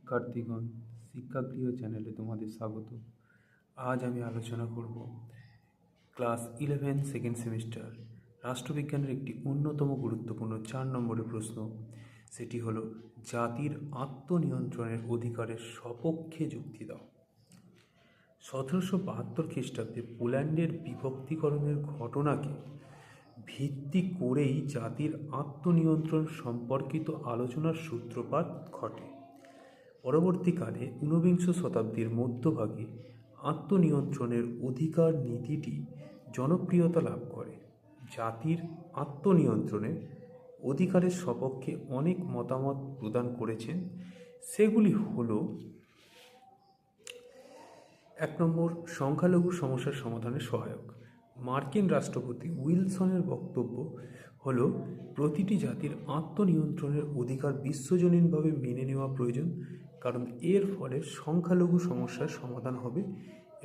শিক্ষার্থীগণ, শিক্ষাগৃহ চ্যানেলে তোমাদের স্বাগত। আজ আমি আলোচনা করব ক্লাস 11 সেকেন্ড সেমিস্টার রাষ্ট্রবিজ্ঞানের একটি অন্যতম গুরুত্বপূর্ণ 4 নম্বরের প্রশ্ন। সেটি হলো, জাতির আত্মনিয়ন্ত্রণের অধিকারের সপক্ষে যুক্তি দাও। 1772 খ্রিস্টাব্দে পোল্যান্ডের বিভক্তিকরণের ঘটনাকে ভিত্তি করেই জাতির আত্মনিয়ন্ত্রণ সম্পর্কিত আলোচনার সূত্রপাত ঘটে। পরবর্তীকালে ঊনবিংশ শতাব্দীর মধ্যভাগে আত্মনিয়ন্ত্রণের অধিকার নীতিটি জনপ্রিয়তা লাভ করে। জাতির আত্মনিয়ন্ত্রণের অধিকারের সপক্ষে অনেক মতামত প্রদান করেছেন। সেগুলি হল: 1 নম্বর, সংখ্যালঘু সমস্যার সমাধানে সহায়ক। মার্কিন রাষ্ট্রপতি উইলসনের বক্তব্য হল, প্রতিটি জাতির আত্মনিয়ন্ত্রণের অধিকার বিশ্বজনীনভাবে মেনে নেওয়া প্রয়োজন, কারণ এর ফলে সংখ্যালঘু সমস্যার সমাধান হবে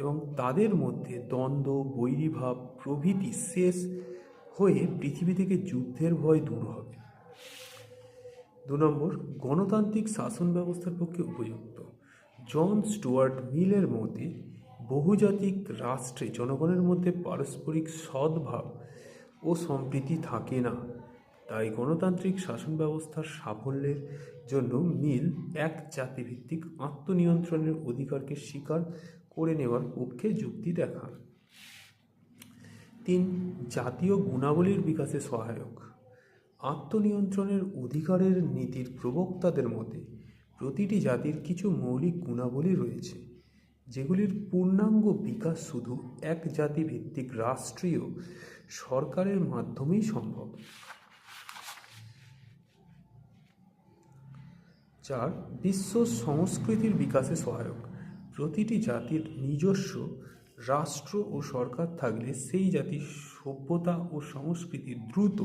এবং তাদের মধ্যে দ্বন্দ্ব, বৈরীভাব প্রভৃতি শেষ হয়ে পৃথিবী থেকে যুদ্ধের ভয় দূর হবে। 2 নম্বর, গণতান্ত্রিক শাসন ব্যবস্থার পক্ষে উপযুক্ত। জন স্টুয়ার্ট মিলের মতে, বহুজাতিক রাষ্ট্রে জনগণের মধ্যে পারস্পরিক সদ্ভাব ও সম্প্রীতি থাকে না। তাই গণতান্ত্রিক শাসন ব্যবস্থার সাফল্যের জন্য মিল এক জাতিভিত্তিক আত্মনিয়ন্ত্রণের অধিকারকে স্বীকার করে নেওয়ার পক্ষে যুক্তি দেখান। 3, জাতীয় গুণাবলীর বিকাশে সহায়ক। আত্মনিয়ন্ত্রণের অধিকারের নীতির প্রবক্তাদের মতে, প্রতিটি জাতির কিছু মৌলিক গুণাবলী রয়েছে, যেগুলির পূর্ণাঙ্গ বিকাশ শুধু এক জাতিভিত্তিক রাষ্ট্রীয় সরকারের মাধ্যমেই সম্ভব। 4, বিশ্ব সংস্কৃতির বিকাশে সহায়ক। প্রতিটি জাতির নিজস্ব রাষ্ট্র ও সরকার থাকলে সেই জাতির সভ্যতা ও সংস্কৃতি দ্রুত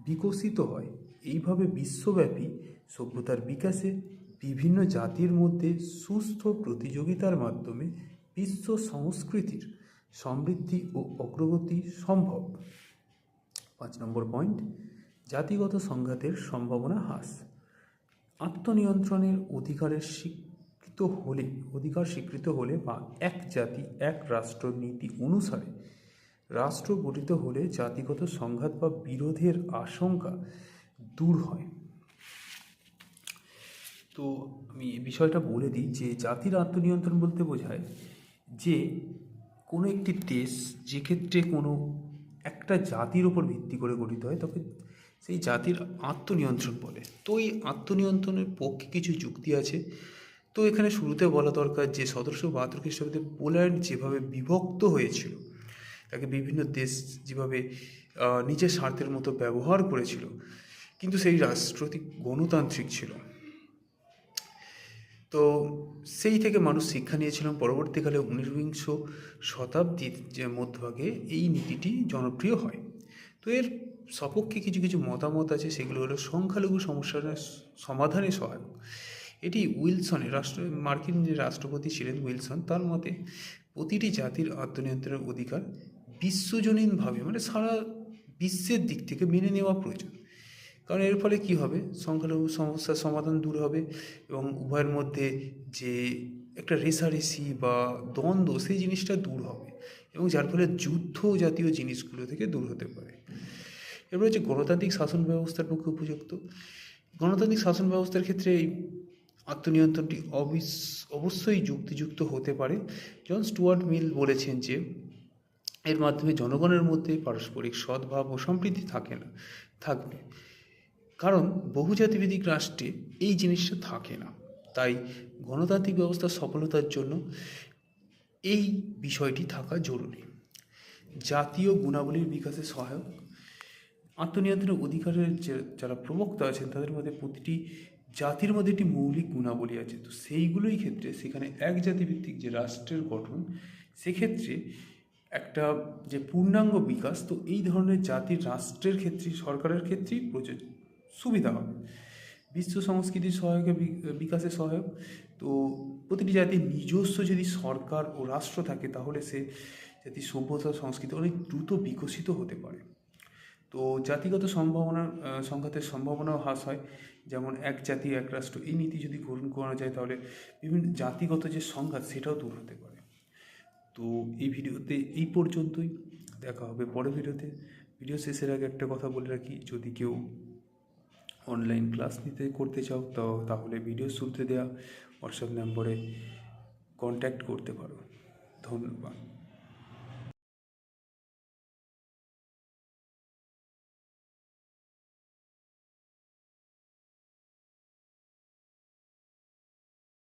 বিকশিত হয়। এইভাবে বিশ্বব্যাপী সভ্যতার বিকাশে বিভিন্ন জাতির মধ্যে সুস্থ প্রতিযোগিতার মাধ্যমে বিশ্ব সংস্কৃতির সমৃদ্ধি ও অগ্রগতি সম্ভব। 5 নম্বর পয়েন্ট, জাতিগত সংঘাতের সম্ভাবনা হ্রাস। আত্মনিয়ন্ত্রণের অধিকার স্বীকৃত হলে বা এক জাতি এক রাষ্ট্র নীতি অনুসারে রাষ্ট্র গঠিত হলে জাতিগত সংঘাত বা বিরোধের আশঙ্কা দূর হয়। তো আমি এই বিষয়টা বলে দিই যে জাতির আত্মনিয়ন্ত্রণ বলতে বোঝায় যে কোনো একটি দেশ যে ক্ষেত্রে কোনো একটা জাতির ওপর ভিত্তি করে গঠিত হয়, তবে সেই জাতির আত্মনিয়ন্ত্রণ বলে। তো এই আত্মনিয়ন্ত্রণের পক্ষে কিছু যুক্তি আছে। তো এখানে শুরুতে বলা দরকার যে 1772 খ্রিস্টাব্দে পোল্যান্ড যেভাবে বিভক্ত হয়েছিল, তাকে বিভিন্ন দেশ যেভাবে নিজের স্বার্থের মতো ব্যবহার করেছিল, কিন্তু সেই রাষ্ট্রটি গণতান্ত্রিক ছিল। তো সেই থেকে মানুষ শিক্ষা নিয়েছিলাম। পরবর্তীকালে ঊনবিংশ শতাব্দীর যে মধ্যভাগে এই নীতিটি জনপ্রিয় হয়। তো এর সপক্ষে কিছু কিছু মতামত আছে, সেগুলো হলো সংখ্যালঘু সমস্যার সমাধানে সহায়ক। এটি উইলসনের মার্কিন যে রাষ্ট্রপতি ছিলেন উইলসন, তার মতে প্রতিটি জাতির আত্মনিয়ন্ত্রণের অধিকার বিশ্বজনীনভাবে মানে সারা বিশ্বের দিক থেকে মেনে নেওয়া প্রয়োজন, কারণ এর ফলে কী হবে, সংখ্যালঘু সমস্যার সমাধান দূর হবে এবং উভয়ের মধ্যে যে একটা রেষারেষি বা দ্বন্দ্ব, সেই জিনিসটা দূর হবে এবং যার ফলে যুদ্ধ জাতীয় জিনিসগুলো থেকে দূর হতে পারে। এবার হচ্ছে গণতান্ত্রিক শাসন ব্যবস্থার পক্ষে উপযুক্ত। গণতান্ত্রিক শাসন ব্যবস্থার ক্ষেত্রে এই আত্মনিয়ন্ত্রণটি অবশ্যই যুক্তিযুক্ত হতে পারে। জন স্টুয়ার্ট মিল বলেছেন যে এর মাধ্যমে জনগণের মধ্যে পারস্পরিক সদ্ভাব ও সম্প্রীতি থাকবে, কারণ বহুজাতিভিত্তিক রাষ্ট্রে এই জিনিসটা থাকে না। তাই গণতান্ত্রিক ব্যবস্থার সফলতার জন্য এই বিষয়টি থাকা জরুরি। জাতীয় গুণাবলীর বিকাশে সহায়ক। আত্মনিয়ন্ত্রণের অধিকারের যারা প্রবক্তা আছেন, তাদের মধ্যে প্রতিটি জাতির মধ্যে একটি মৌলিক গুণাবলী আছে। তো সেইগুলোই ক্ষেত্রে সেখানে এক জাতিভিত্তিক যে রাষ্ট্রের গঠন, সেক্ষেত্রে একটা যে পূর্ণাঙ্গ বিকাশ, তো এই ধরনের জাতির রাষ্ট্রের ক্ষেত্রে সরকারের ক্ষেত্রেই সুবিধা হবে। বিশ্ব সংস্কৃতির বিকাশে সহায়ক। তো প্রতিটি জাতির নিজস্ব যদি সরকার ও রাষ্ট্র থাকে, তাহলে সে জাতির সভ্যতা সংস্কৃতি অনেক দ্রুত বিকশিত হতে পারে। তো জাতিগত সংঘাতের সম্ভাবনাও হ্রাস হয়। যেমন এক জাতি এক রাষ্ট্র, এই নীতি যদি গ্রহণ করা যায় তাহলে বিভিন্ন জাতিগত যে সংঘাত সেটাও দূর হতে পারে। তো এই ভিডিওতে এই পর্যন্তই, দেখা হবে পরের ভিডিওতে। ভিডিও শেষের আগে একটা কথা বলে রাখি, যদি কেউ অনলাইন ক্লাস করতে চাও তাহলে ভিডিও শুরুতে দেওয়া হোয়াটসঅ্যাপ নম্বরে কন্ট্যাক্ট করতে পারো। ধন্যবাদ।